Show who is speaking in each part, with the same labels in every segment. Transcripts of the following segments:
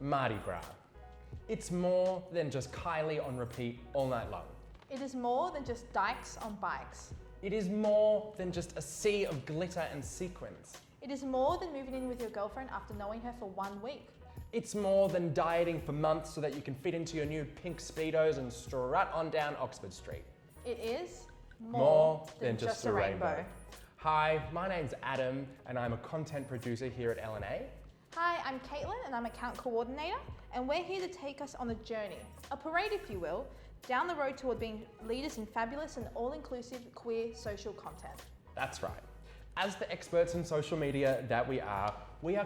Speaker 1: Mardi Gras. It's more than just Kylie on repeat all night long.
Speaker 2: It is more than just dykes on bikes.
Speaker 1: It is more than just a sea of glitter and sequins.
Speaker 2: It is more than moving in with your girlfriend after knowing her for 1 week.
Speaker 1: It's more than dieting for months so that you can fit into your new pink Speedos and strut on down Oxford Street.
Speaker 2: It is
Speaker 1: more than just a rainbow. Hi, my name's Adam and I'm a content producer here at LNA.
Speaker 2: Hi, I'm Caitlin and I'm account coordinator, and we're here to take us on a journey, a parade if you will, down the road toward being leaders in fabulous and all-inclusive queer social content.
Speaker 1: That's right. As the experts in social media that we are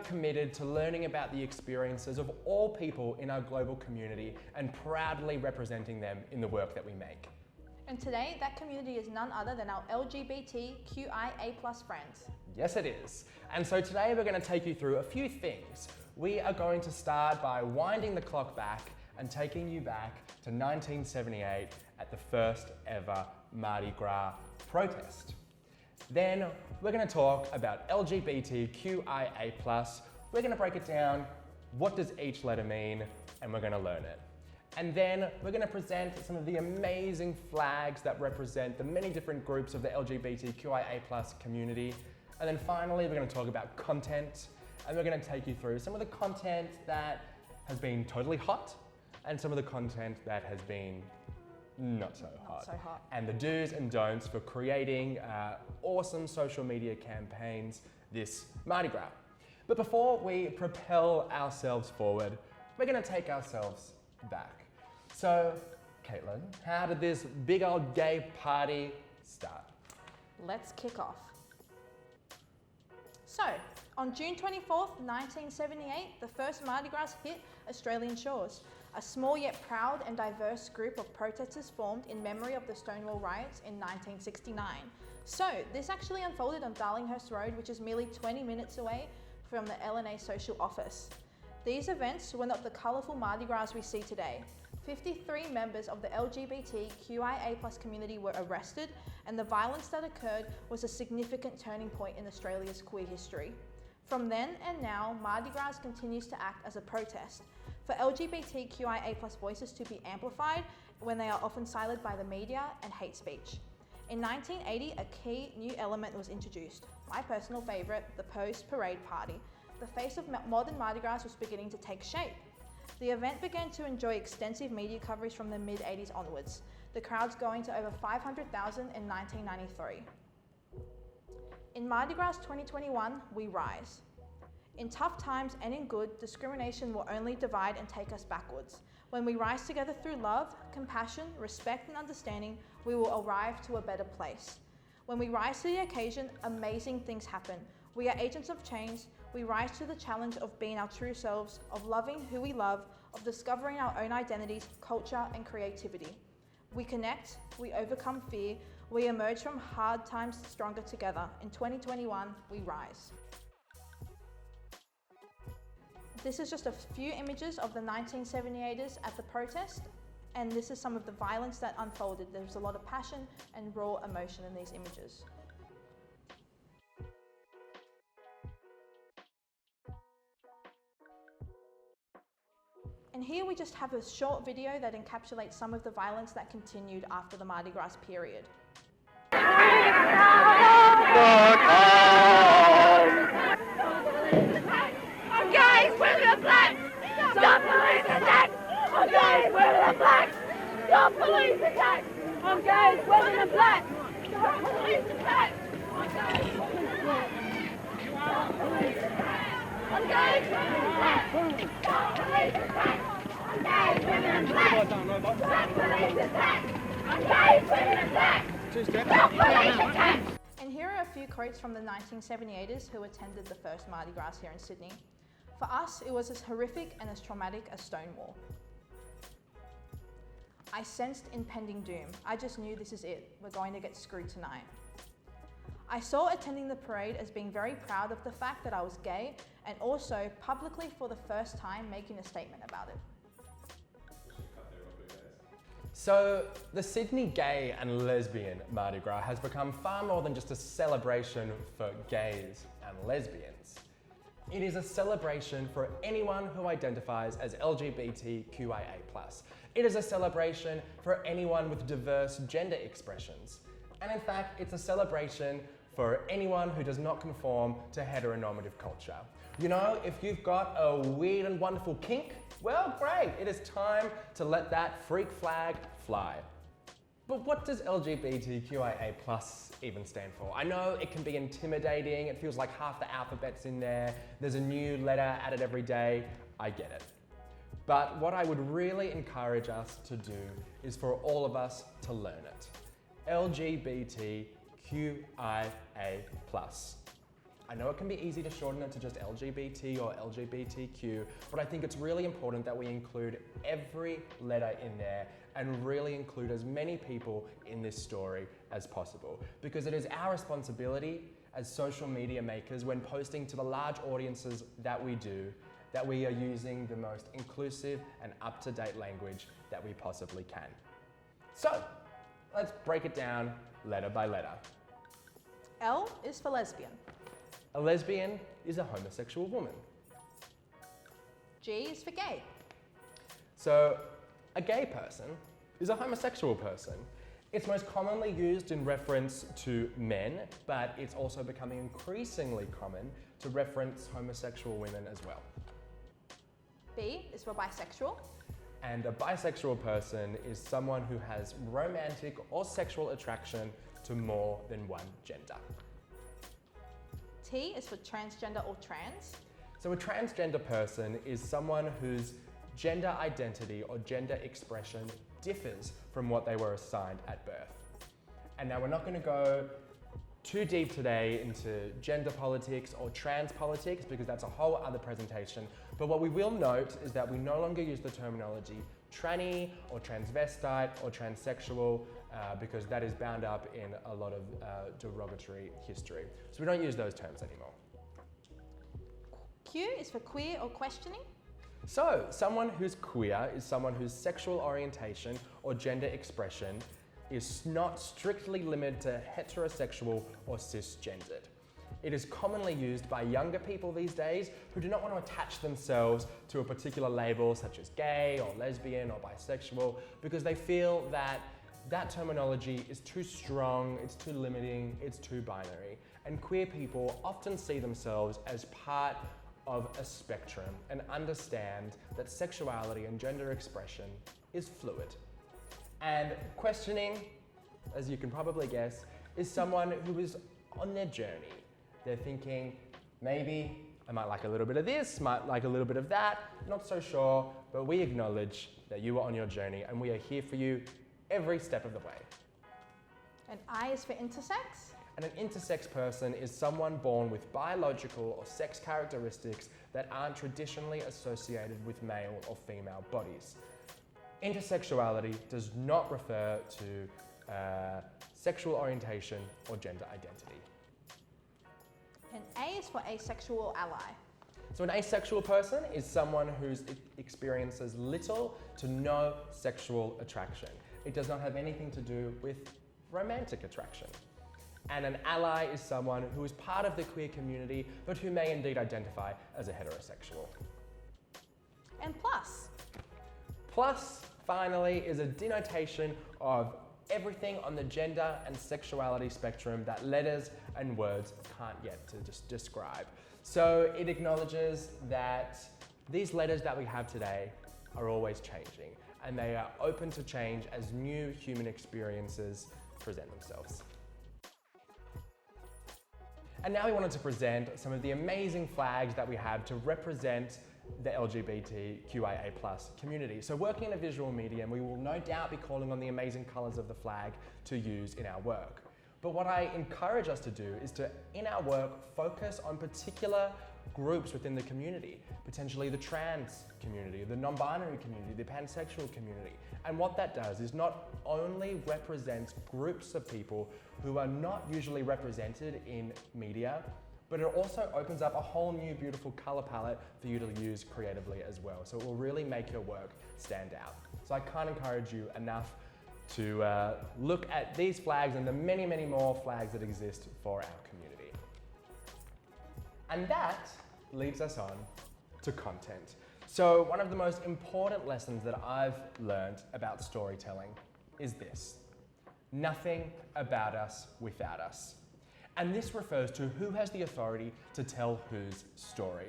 Speaker 1: committed to learning about the experiences of all people in our global community and proudly representing them in the work that we make.
Speaker 2: And today, that community is none other than our LGBTQIA+ friends.
Speaker 1: Yes, it is. And so today we're going to take you through a few things. We are going to start by winding the clock back and taking you back to 1978 at the first ever Mardi Gras protest. Then we're going to talk about LGBTQIA+. We're going to break it down, what does each letter mean, and we're going to learn it. And then we're going to present some of the amazing flags that represent the many different groups of the LGBTQIA+ community. And then finally, we're going to talk about content, and we're going to take you through some of the content that has been totally hot and some of the content that has been not so hot. And the do's and don'ts for creating awesome social media campaigns this Mardi Gras. But before we propel ourselves forward, we're going to take ourselves back. So, Caitlin, how did this big old gay party start?
Speaker 2: Let's kick off. So, on June 24th, 1978, the first Mardi Gras hit Australian shores. A small yet proud and diverse group of protesters formed in memory of the Stonewall riots in 1969. So, this actually unfolded on Darlinghurst Road, which is merely 20 minutes away from the LNA social office. These events were not the colourful Mardi Gras we see today. 53 members of the LGBTQIA+ community were arrested, and the violence that occurred was a significant turning point in Australia's queer history. From then and now, Mardi Gras continues to act as a protest for LGBTQIA+ voices to be amplified when they are often silenced by the media and hate speech. In 1980, a key new element was introduced. My personal favourite, the post-parade party. The face of modern Mardi Gras was beginning to take shape. The event began to enjoy extensive media coverage from the mid-80s onwards, the crowds going to over 500,000 in 1993. In Mardi Gras 2021, we rise. In tough times and in good, discrimination will only divide and take us backwards. When we rise together through love, compassion, respect and understanding, we will arrive to a better place. When we rise to the occasion, amazing things happen. We are agents of change. We rise to the challenge of being our true selves, of loving who we love, of discovering our own identities, culture and creativity. We connect, we overcome fear, we emerge from hard times stronger together. In 2021, we rise. This is just a few images of the 1978ers at the protest, and this is some of the violence that unfolded. There was a lot of passion and raw emotion in these images. And here we just have a short video that encapsulates some of the violence that continued after the Mardi Gras period.
Speaker 3: I'm gays, women are black! Stop police attack! I'm gays, women are black! Stop police attack! I'm gays, women are black! Stop police attack! I'm gays, women are black! Stop police attack! I'm gays, women are black! Stop police attack! I'm gays, women are black! Stop police attack! I'm gays, women are black! Stop police attack!
Speaker 2: And here are a few quotes from the 1978ers who attended the first Mardi Gras here in Sydney. For us, it was as horrific and as traumatic as Stonewall. I sensed impending doom. I just knew this is it. We're going to get screwed tonight. I saw attending the parade as being very proud of the fact that I was gay, and also publicly for the first time making a statement about it.
Speaker 1: So, the Sydney gay and lesbian Mardi Gras has become far more than just a celebration for gays and lesbians. It is a celebration for anyone who identifies as LGBTQIA+. It is a celebration for anyone with diverse gender expressions. And in fact, it's a celebration for anyone who does not conform to heteronormative culture. You know, if you've got a weird and wonderful kink, well, great, it is time to let that freak flag fly. But what does LGBTQIA+ even stand for? I know it can be intimidating, it feels like half the alphabet's in there, there's a new letter added every day, I get it. But what I would really encourage us to do is for all of us to learn it. LGBTQIA+. I know it can be easy to shorten it to just LGBT or LGBTQ, but I think it's really important that we include every letter in there and really include as many people in this story as possible. Because it is our responsibility as social media makers, when posting to the large audiences that we do, that we are using the most inclusive and up-to-date language that we possibly can. So, let's break it down letter by letter.
Speaker 2: L is for lesbian.
Speaker 1: A lesbian is a homosexual woman.
Speaker 2: G is for gay.
Speaker 1: So, a gay person is a homosexual person. It's most commonly used in reference to men, but it's also becoming increasingly common to reference homosexual women as well.
Speaker 2: B is for bisexual.
Speaker 1: And a bisexual person is someone who has romantic or sexual attraction to more than one gender.
Speaker 2: T is for transgender or trans.
Speaker 1: So a transgender person is someone whose gender identity or gender expression differs from what they were assigned at birth. And now we're not going to go too deep today into gender politics or trans politics because that's a whole other presentation. But what we will note is that we no longer use the terminology tranny or transvestite or transsexual because that is bound up in a lot of derogatory history. So we don't use those terms anymore.
Speaker 2: Q is for queer or questioning.
Speaker 1: So someone who's queer is someone whose sexual orientation or gender expression is not strictly limited to heterosexual or cisgendered. It is commonly used by younger people these days who do not want to attach themselves to a particular label such as gay or lesbian or bisexual because they feel that that terminology is too strong, it's too limiting, it's too binary. And queer people often see themselves as part of a spectrum and understand that sexuality and gender expression is fluid. And questioning, as you can probably guess, is someone who is on their journey. They're thinking, maybe I might like a little bit of this, might like a little bit of that, not so sure, but we acknowledge that you are on your journey and we are here for you every step of the way.
Speaker 2: And I is for intersex.
Speaker 1: And an intersex person is someone born with biological or sex characteristics that aren't traditionally associated with male or female bodies. Intersexuality does not refer to sexual orientation or gender identity.
Speaker 2: And A is for asexual ally.
Speaker 1: So an asexual person is someone who experiences little to no sexual attraction. It does not have anything to do with romantic attraction. And an ally is someone who is part of the queer community, but who may indeed identify as a heterosexual.
Speaker 2: And plus.
Speaker 1: Plus, finally, is a denotation of everything on the gender and sexuality spectrum that letters and words can't yet to just describe. So it acknowledges that these letters that we have today are always changing, and they are open to change as new human experiences present themselves. And now we wanted to present some of the amazing flags that we have to represent the LGBTQIA+ community. So working in a visual medium, we will no doubt be calling on the amazing colours of the flag to use in our work. But what I encourage us to do is to, in our work, focus on particular groups within the community, potentially the trans community, the non-binary community, the pansexual community. And what that does is not only represents groups of people who are not usually represented in media, but it also opens up a whole new beautiful color palette for you to use creatively as well. So it will really make your work stand out. So I can't encourage you enough to look at these flags and the many, many more flags that exist for our community. And that leads us on to content. So one of the most important lessons that I've learned about storytelling is this: nothing about us without us. And this refers to who has the authority to tell whose story.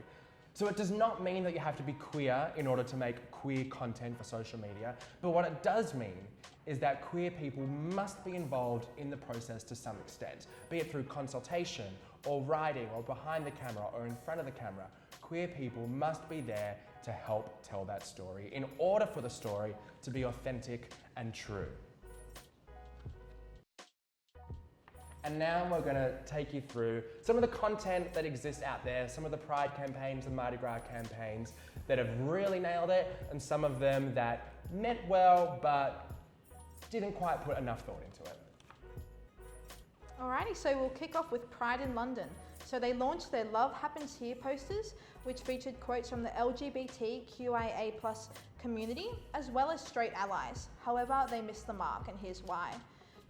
Speaker 1: So it does not mean that you have to be queer in order to make queer content for social media, but what it does mean is that queer people must be involved in the process to some extent, be it through consultation or writing or behind the camera or in front of the camera. Queer people must be there to help tell that story in order for the story to be authentic and true. And now we're going to take you through some of the content that exists out there, some of the Pride campaigns and Mardi Gras campaigns that have really nailed it, and some of them that meant well but didn't quite put enough thought into it.
Speaker 2: Alrighty, so we'll kick off with Pride in London. So they launched their Love Happens Here posters, which featured quotes from the LGBTQIA+ community, as well as straight allies. However, they missed the mark, and here's why.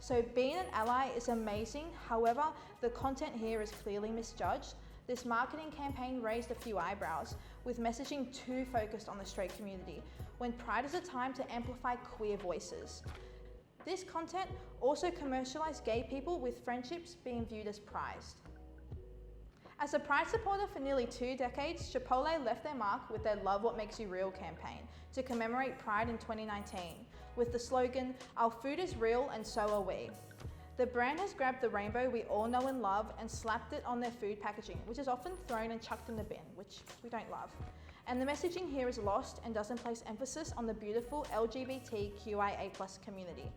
Speaker 2: So being an ally is amazing, however, the content here is clearly misjudged. This marketing campaign raised a few eyebrows, with messaging too focused on the straight community, when Pride is a time to amplify queer voices. This content also commercialized gay people, with friendships being viewed as prized. As a Pride supporter for nearly 2 decades, Chipotle left their mark with their Love What Makes You Real campaign to commemorate Pride in 2019, with the slogan, "Our food is real and so are we." The brand has grabbed the rainbow we all know and love and slapped it on their food packaging, which is often thrown and chucked in the bin, which we don't love. And the messaging here is lost and doesn't place emphasis on the beautiful LGBTQIA+ community.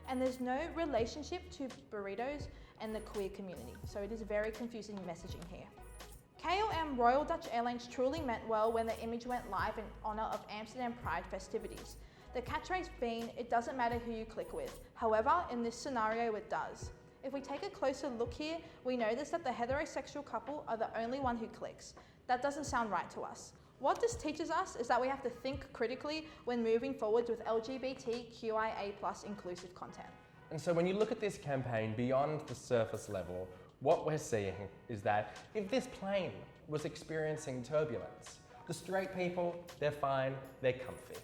Speaker 2: And there's no relationship to burritos and the queer community, so it is very confusing messaging here. KLM Royal Dutch Airlines truly meant well when the image went live in honour of Amsterdam Pride festivities. The catchphrase being, "It doesn't matter who you click with." However, in this scenario it does. If we take a closer look here, we notice that the heterosexual couple are the only one who clicks. That doesn't sound right to us. What this teaches us is that we have to think critically when moving forward with LGBTQIA+ inclusive content.
Speaker 1: And so when you look at this campaign beyond the surface level, what we're seeing is that if this plane was experiencing turbulence, the straight people, they're fine, they're comfy.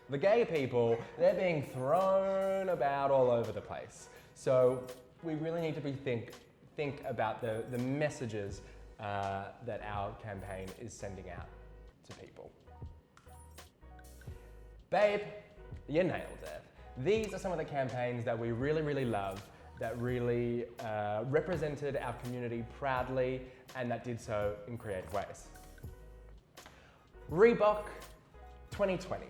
Speaker 1: The gay people, they're being thrown about all over the place. So we really need to think about the messages that our campaign is sending out to people. Babe, you nailed it. These are some of the campaigns that we really love, that really represented our community proudly, and that did so in creative ways. Reebok 2020.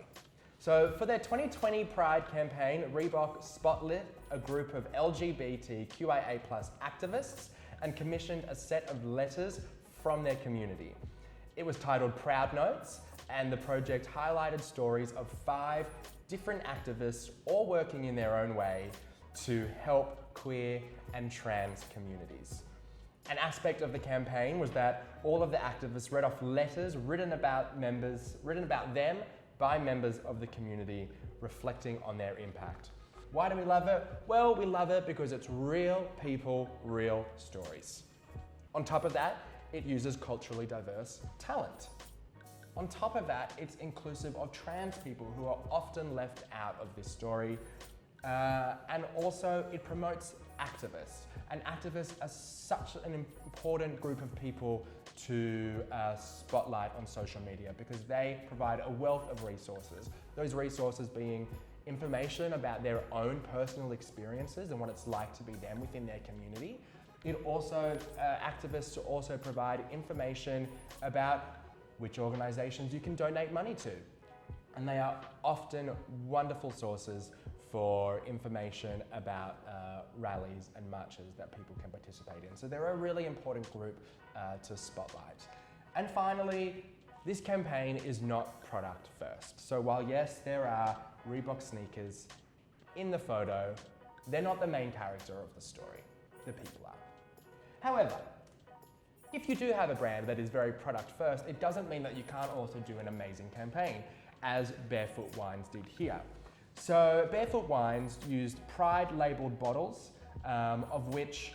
Speaker 1: So for their 2020 Pride campaign, Reebok spotlit a group of LGBTQIA+ activists and commissioned a set of letters from their community. It was titled Proud Notes, and the project highlighted stories of 5 different activists, all working in their own way to help queer and trans communities. An aspect of the campaign was that all of the activists read off letters written about them by members of the community, reflecting on their impact. Why do we love it? Well, we love it because it's real people, real stories. On top of that, it uses culturally diverse talent. On top of that, it's inclusive of trans people who are often left out of this story. And also it promotes activists. And activists are such an important group of people to spotlight on social media because they provide a wealth of resources. Those resources being information about their own personal experiences and what it's like to be them within their community. It also, activists also provide information about which organisations you can donate money to. And they are often wonderful sources for information about rallies and marches that people can participate in. So they're a really important group to spotlight. And finally, this campaign is not product first. So while yes, there are Reebok sneakers in the photo, they're not the main character of the story. The people are. However, if you do have a brand that is very product first, it doesn't mean that you can't also do an amazing campaign, as Barefoot Wines did here. So Barefoot Wines used Pride labeled bottles, of which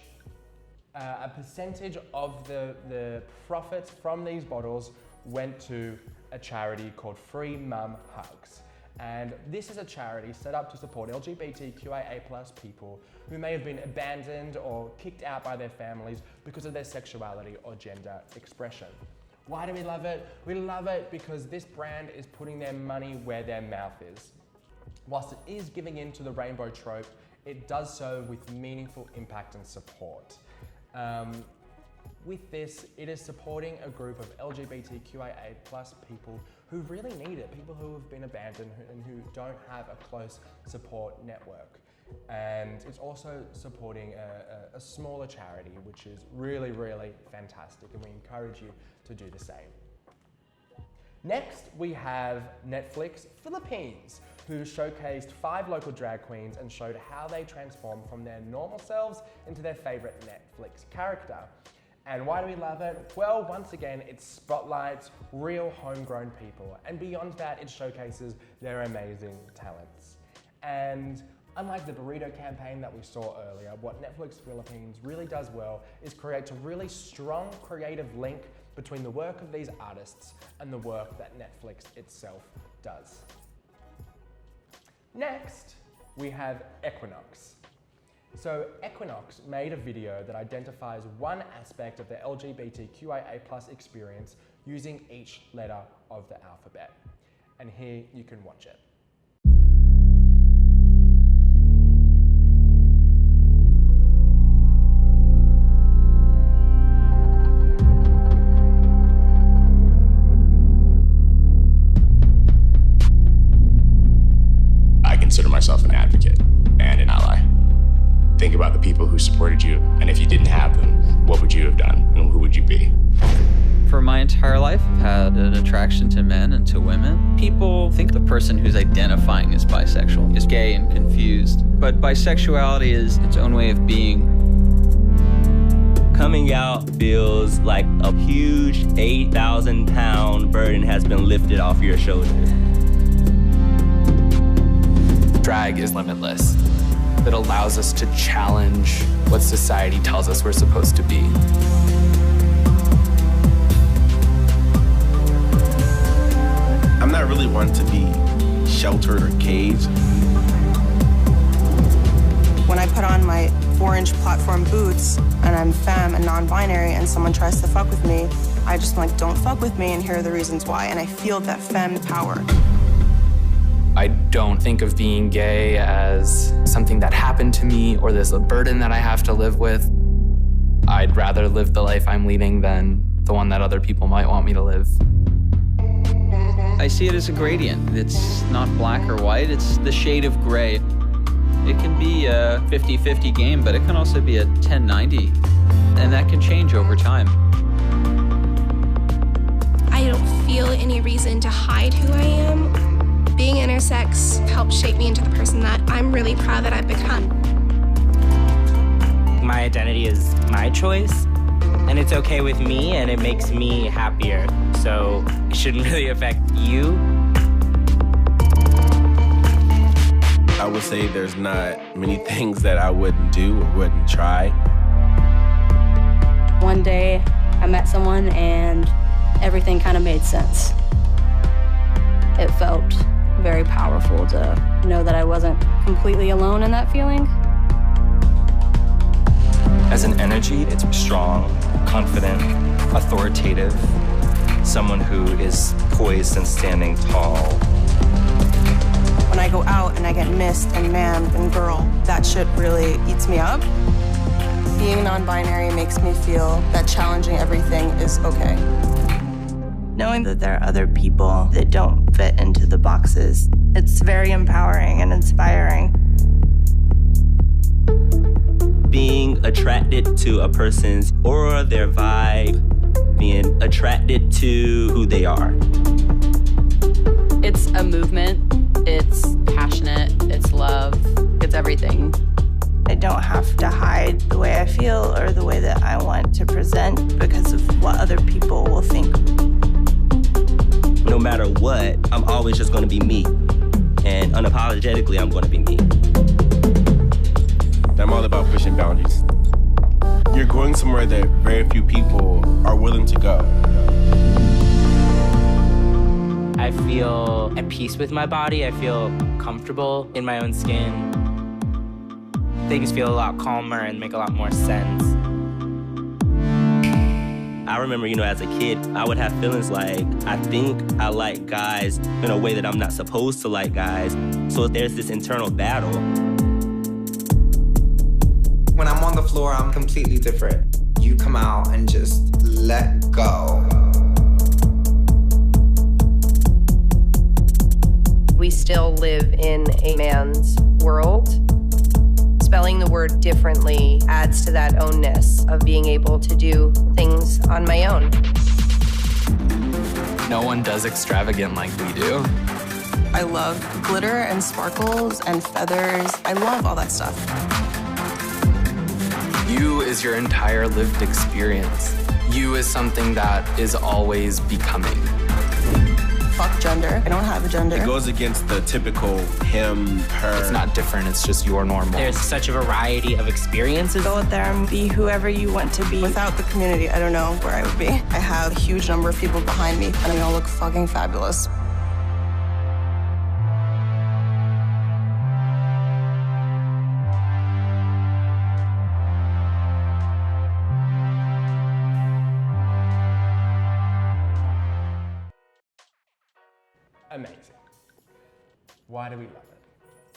Speaker 1: a percentage of the profits from these bottles went to a charity called Free Mum Hugs. And this is a charity set up to support LGBTQIA+ people who may have been abandoned or kicked out by their families because of their sexuality or gender expression. Why do we love it? We love it because this brand is putting their money where their mouth is. Whilst it is giving in to the rainbow trope, it does so with meaningful impact and support. With this, it is supporting a group of LGBTQIA+ people who really need it, people who have been abandoned and who don't have a close support network. And it's also supporting a smaller charity, which is really, really fantastic, and we encourage you to do the same. Next, we have Netflix Philippines, who showcased 5 local drag queens and showed how they transformed from their normal selves into their favorite Netflix character. And why do we love it? Well, once again, it spotlights real homegrown people. And beyond that, it showcases their amazing talents. And unlike the burrito campaign that we saw earlier, what Netflix Philippines really does well is create a really strong creative link between the work of these artists and the work that Netflix itself does. Next, we have Equinox. So Equinox made a video that identifies one aspect of the LGBTQIA+ experience using each letter of the alphabet. And here you can watch it.
Speaker 4: I consider myself an advocate and an ally. Think about the people who supported you, and if you didn't have them, what would you have done, and who would you be?
Speaker 5: For my entire life, I've had an attraction to men and to women. People think the person who's identifying as bisexual is gay and confused, but bisexuality is its own way of being.
Speaker 6: Coming out feels like a huge 8,000-pound burden has been lifted off your shoulders.
Speaker 7: Drag is limitless. It allows us to challenge what society tells us we're supposed to be.
Speaker 8: I'm not really one to be sheltered or caged.
Speaker 9: When I put on my 4-inch platform boots and I'm femme and non-binary and someone tries to fuck with me, I just like, don't fuck with me, and here are the reasons why. And I feel that femme power.
Speaker 7: I don't think of being gay as something that happened to me or there's a burden that I have to live with. I'd rather live the life I'm leading than the one that other people might want me to live.
Speaker 5: I see it as a gradient. It's not black or white, it's the shade of gray. It can be a 50-50 game, but it can also be a 10-90, and that can change over time.
Speaker 10: I don't feel any reason to hide who I am. Being intersex helped shape me into the person that I'm really proud that I've become.
Speaker 6: My identity is my choice, and it's okay with me, and it makes me happier. So it shouldn't really affect you.
Speaker 8: I would say there's not many things that I wouldn't do or wouldn't try.
Speaker 11: One day, I met someone and everything kind of made sense. It felt very powerful to know that I wasn't completely alone in that feeling.
Speaker 12: As an energy, it's strong, confident, authoritative, someone who is poised and standing tall.
Speaker 9: When I go out and I get missed and man and girl, that shit really eats me up. Being non-binary makes me feel that challenging everything is okay.
Speaker 13: Knowing that there are other people that don't fit into the boxes, it's very empowering and inspiring.
Speaker 6: Being attracted to a person's aura, their vibe, being attracted to who they are.
Speaker 14: It's a movement, it's passionate, it's love, it's everything.
Speaker 13: I don't have to hide the way I feel or the way that I want to present because of what other people will think.
Speaker 6: No matter what, I'm always just going to be me. And unapologetically, I'm going to be me.
Speaker 8: I'm all about pushing boundaries. You're going somewhere few people are willing to go.
Speaker 6: I feel at peace with my body. I feel comfortable in my own skin. Things feel a lot calmer and make a lot more sense.
Speaker 15: I remember, as a kid, I would have feelings like, I think I like guys in a way that I'm not supposed to like guys. So there's this internal battle.
Speaker 16: When I'm on the floor, I'm completely different. You come out and just let go.
Speaker 17: We still live in a man's world. Spelling the word differently adds to that ownness of being able to do things on my own.
Speaker 7: No one does extravagant like we do.
Speaker 9: I love glitter and sparkles and feathers. I love all that stuff.
Speaker 7: You is your entire lived experience. You is something that is always becoming.
Speaker 9: Fuck gender. I don't have a gender.
Speaker 8: It goes against the typical him, her.
Speaker 7: It's not different, it's just your normal.
Speaker 6: There's such a variety of experiences.
Speaker 13: Go out there and be whoever you want to be.
Speaker 9: Without the community, I don't know where I would be. I have a huge number of people behind me, and we all look fucking fabulous.
Speaker 1: Amazing. Why do we love it?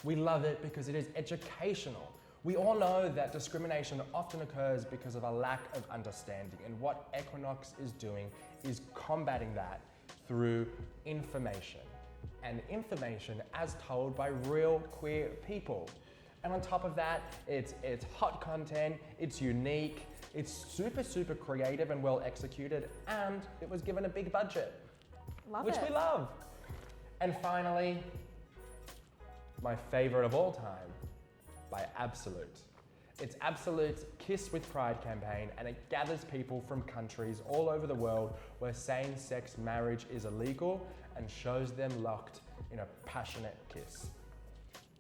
Speaker 1: We love it because it is educational. We all know that discrimination often occurs because of a lack of understanding, and what Equinox is doing is combating that through information, and information as told by real queer people. And on top of that, it's hot content, it's unique, it's super creative and well executed, and it was given a big budget, which we love. And finally, my favorite of all time, by Absolute. It's Absolute's Kiss with Pride campaign, and it gathers people from countries all over the world where same-sex marriage is illegal and shows them locked in a passionate kiss.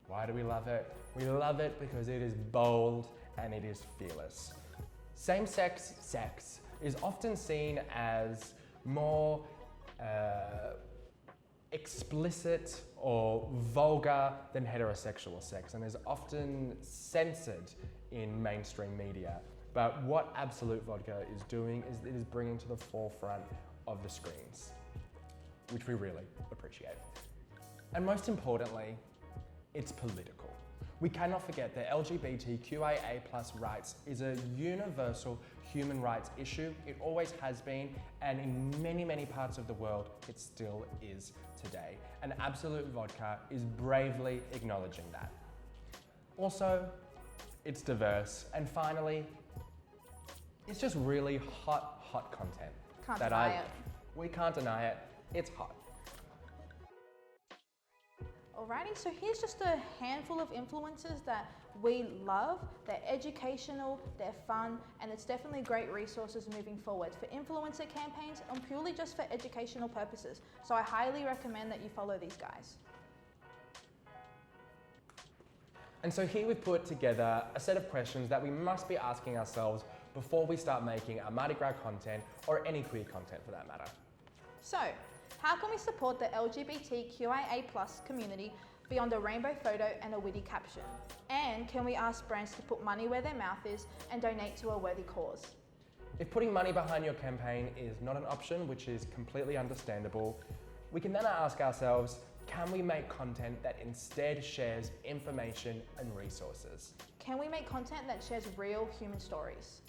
Speaker 1: Why do we love it? We love it because it is bold and it is fearless. Same-sex sex is often seen as more explicit or vulgar than heterosexual sex, and is often censored in mainstream media. But what Absolute Vodka is doing is it is bringing to the forefront of the screens, which we really appreciate. And most importantly, it's political. We cannot forget that LGBTQIA+ rights is a universal human rights issue. It always has been, and in many parts of the world, it still is today. And Absolute Vodka is bravely acknowledging that. Also, it's diverse. And finally, it's just really hot content.
Speaker 2: Can't deny it.
Speaker 1: We can't deny it. It's hot.
Speaker 2: Alrighty, so here's just a handful of influences that we love. They're educational, they're fun, and it's definitely great resources moving forward for influencer campaigns and purely just for educational purposes. So I highly recommend that you follow these guys.
Speaker 1: And so here we've put together a set of questions that we must be asking ourselves before we start making our Mardi Gras content, or any queer content for that matter.
Speaker 2: So, how can we support the LGBTQIA+ community beyond a rainbow photo and a witty caption? And can we ask brands to put money where their mouth is and donate to a worthy cause?
Speaker 1: If putting money behind your campaign is not an option, which is completely understandable, we can then ask ourselves, can we make content that instead shares information and resources?
Speaker 2: Can we make content that shares real human stories?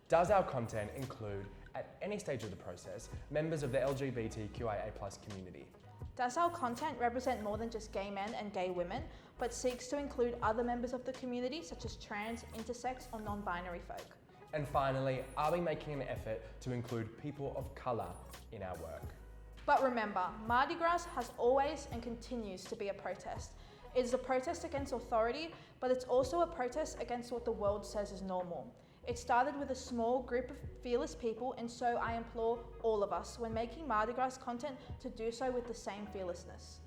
Speaker 1: Does our content include, at any stage of the process, members of the LGBTQIA+ community?
Speaker 2: Does our content represent more than just gay men and gay women, but seeks to include other members of the community such as trans, intersex, or non-binary folk?
Speaker 1: And finally, are we making an effort to include people of colour in our work?
Speaker 2: But remember, Mardi Gras has always and continues to be a protest. It is a protest against authority, but it's also a protest against what the world says is normal. It started with a small group of fearless people, and so I implore all of us, when making Mardi Gras content, to do so with the same fearlessness.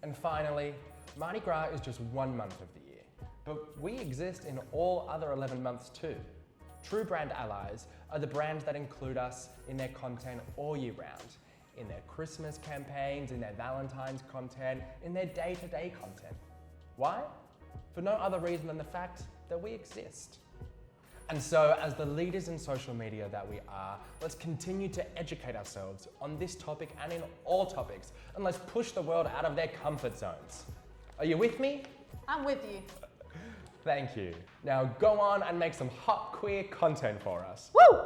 Speaker 1: And finally, Mardi Gras is just 1 month of the year, but we exist in all other 11 months too. True brand allies are the brands that include us in their content all year round, in their Christmas campaigns, in their Valentine's content, in their day-to-day content. Why? For no other reason than the fact that we exist. And so, as the leaders in social media that we are, let's continue to educate ourselves on this topic and in all topics, and let's push the world out of their comfort zones. Are you with me?
Speaker 2: I'm with you.
Speaker 1: Thank you. Now go on and make some hot queer content for us.
Speaker 2: Woo!